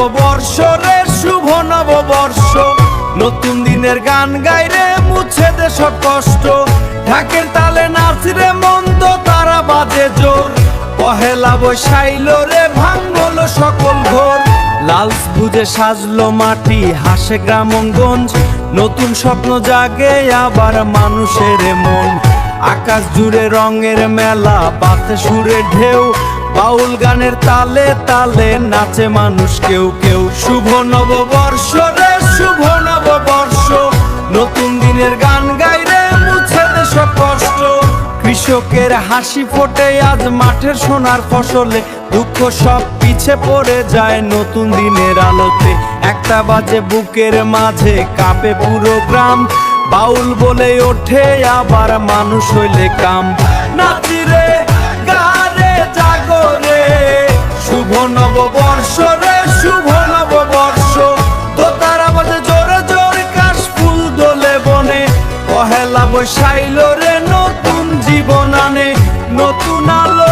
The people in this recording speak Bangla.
নববর্ষ রে শুভ নববর্ষ, নতুন দিনের গান গাইরে মুছে দে সব কষ্ট। ঢাকের তালে নাচ রে মন্দ তারা বাজে জোর, পহেলা বৈশাইলো রে ভাঙলো সকল ঘোর। লালস বুঝে সাজলো মাটি হাসে গ্রামগঞ্জ, নতুন স্বপ্ন জাগে আবার মানুষের মন। আকাশ জুড়ে রঙের মেলা বাতে সুরে ঢেউ, বাউল গানের তালে তালে নাচে মানুষ কেউ কেউ। শুভ নববর্ষ রে শুভ নববর্ষ, নতুন দিনের গান গাইরে মুছে দে সব কষ্ট। কৃষকের হাসি ফোটে আজ মাঠের সোনার ফসলে, দুঃখ সব পিছে পড়ে যায় নতুন দিনের আলোতে। একটা বাজে বুকের মাঝে কাঁপে পুরো গ্রাম, বাউল বলে ওঠে আবার মানুষ হইলে কাম। নাচি রে গারে জাগরে, শুভ নববর্ষ রে শুভ নববর্ষ। দোতারা বাজে জোরে জোরে কাশ ফুল দোলে বনে, পহেলা বৈশাইলো রে নতুন জীবন আনে। নতুন আলো